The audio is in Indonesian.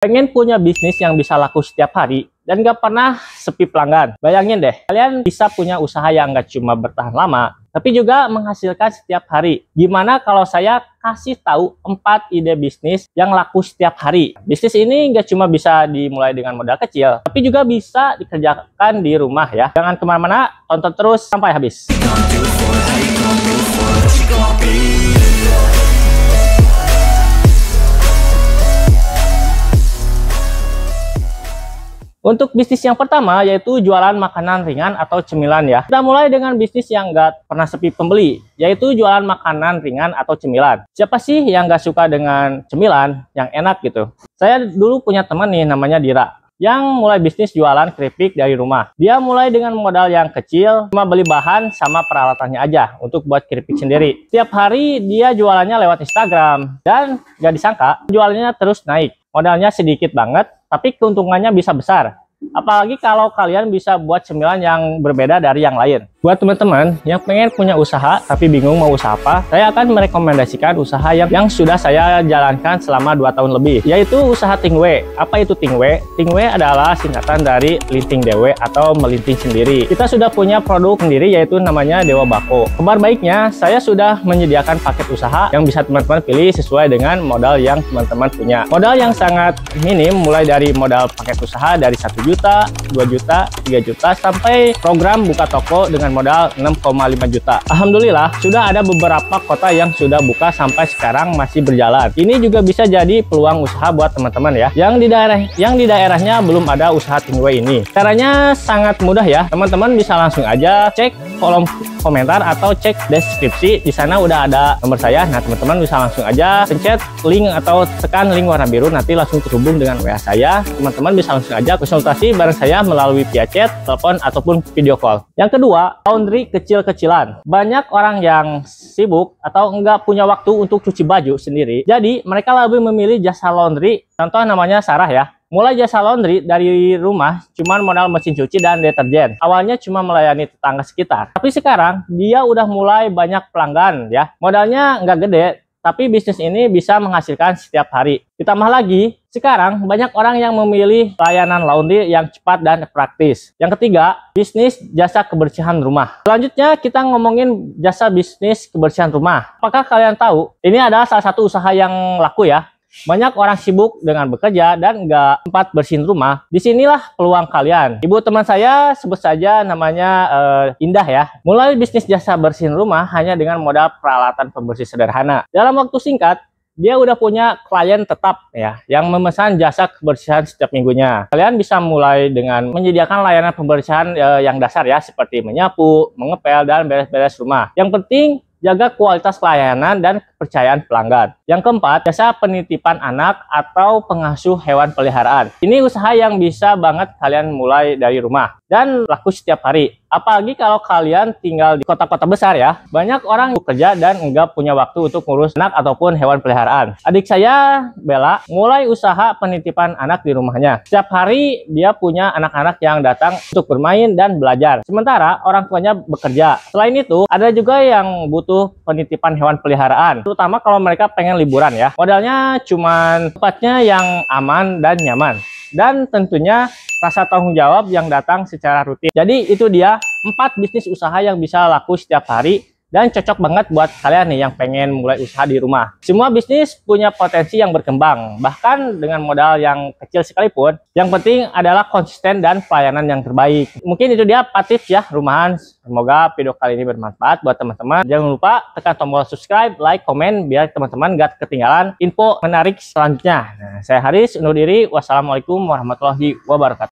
Pengen punya bisnis yang bisa laku setiap hari dan gak pernah sepi pelanggan. Bayangin deh, kalian bisa punya usaha yang gak cuma bertahan lama, tapi juga menghasilkan setiap hari. Gimana kalau saya kasih tahu 4 ide bisnis yang laku setiap hari? Bisnis ini gak cuma bisa dimulai dengan modal kecil, tapi juga bisa dikerjakan di rumah ya. Jangan kemana-mana, tonton terus sampai habis. Untuk bisnis yang pertama yaitu jualan makanan ringan atau cemilan ya. Kita mulai dengan bisnis yang nggak pernah sepi pembeli, yaitu jualan makanan ringan atau cemilan. Siapa sih yang nggak suka dengan cemilan yang enak gitu? Saya dulu punya teman nih namanya Dira, yang mulai bisnis jualan keripik dari rumah. Dia mulai dengan modal yang kecil, cuma beli bahan sama peralatannya aja untuk buat keripik sendiri. Setiap hari dia jualannya lewat Instagram, dan gak disangka jualannya terus naik. Modalnya sedikit banget, tapi keuntungannya bisa besar. Apalagi kalau kalian bisa buat cemilan yang berbeda dari yang lain. Buat teman-teman yang pengen punya usaha tapi bingung mau usaha apa, saya akan merekomendasikan usaha yang sudah saya jalankan selama 2 tahun lebih, yaitu usaha Tingwe. Apa itu Tingwe? Tingwe adalah singkatan dari linting dewe atau melinting sendiri. Kita sudah punya produk sendiri yaitu namanya Dewa Bako. Kabar baiknya, saya sudah menyediakan paket usaha yang bisa teman-teman pilih sesuai dengan modal yang teman-teman punya. Modal yang sangat minim, mulai dari modal paket usaha dari 1 juta, 2 juta, 3 juta, sampai program buka toko dengan modal 6,5 juta. Alhamdulillah, sudah ada beberapa kota yang sudah buka sampai sekarang masih berjalan. Ini juga bisa jadi peluang usaha buat teman-teman ya, yang di daerahnya belum ada usaha Tingwe ini. Caranya sangat mudah ya. Teman-teman bisa langsung aja cek kolom komentar atau cek deskripsi. Di sana udah ada nomor saya. Nah, teman-teman bisa langsung aja pencet link atau tekan link warna biru, nanti langsung terhubung dengan WA saya. Teman-teman bisa langsung aja konsultasi bareng saya melalui via chat, telepon, ataupun video call. Yang kedua, laundry kecil-kecilan. Banyak orang yang sibuk atau enggak punya waktu untuk cuci baju sendiri, jadi mereka lebih memilih jasa laundry. Contoh namanya Sarah ya. Mulai jasa laundry dari rumah, cuman modal mesin cuci dan deterjen. Awalnya cuma melayani tetangga sekitar, tapi sekarang dia udah mulai banyak pelanggan ya. Modalnya nggak gede, tapi bisnis ini bisa menghasilkan setiap hari. Ditambah lagi, sekarang banyak orang yang memilih layanan laundry yang cepat dan praktis. Yang ketiga, bisnis jasa kebersihan rumah. Selanjutnya kita ngomongin jasa bisnis kebersihan rumah. Apakah kalian tahu? Ini adalah salah satu usaha yang laku ya. Banyak orang sibuk dengan bekerja dan nggak sempat bersihin rumah. Disinilah peluang kalian. Ibu teman saya, sebut saja namanya Indah ya. Mulai bisnis jasa bersihin rumah hanya dengan modal peralatan pembersih sederhana. Dalam waktu singkat, dia udah punya klien tetap ya, yang memesan jasa kebersihan setiap minggunya. Kalian bisa mulai dengan menyediakan layanan pembersihan yang dasar ya, seperti menyapu, mengepel, dan beres-beres rumah. Yang penting, jaga kualitas pelayanan dan kepercayaan pelanggan. Yang keempat, jasa penitipan anak atau pengasuh hewan peliharaan. Ini usaha yang bisa banget kalian mulai dari rumah dan laku setiap hari. Apalagi kalau kalian tinggal di kota-kota besar ya. Banyak orang bekerja dan enggak punya waktu untuk ngurus anak ataupun hewan peliharaan. Adik saya, Bella, mulai usaha penitipan anak di rumahnya. Setiap hari dia punya anak-anak yang datang untuk bermain dan belajar. Sementara orang tuanya bekerja. Selain itu, ada juga yang butuh penitipan hewan peliharaan, terutama kalau mereka pengen liburan ya. Modalnya cuman tempatnya yang aman dan nyaman, dan tentunya rasa tanggung jawab yang datang secara rutin. Jadi itu dia 4 bisnis usaha yang bisa laku setiap hari dan cocok banget buat kalian nih yang pengen mulai usaha di rumah. Semua bisnis punya potensi yang berkembang, bahkan dengan modal yang kecil sekalipun. Yang penting adalah konsisten dan pelayanan yang terbaik. Mungkin itu dia 4 tips ya rumahan. Semoga video kali ini bermanfaat buat teman-teman. Jangan lupa tekan tombol subscribe, like, komen, biar teman-teman gak ketinggalan info menarik selanjutnya. Nah, saya Haris undur diri. Wassalamualaikum warahmatullahi wabarakatuh.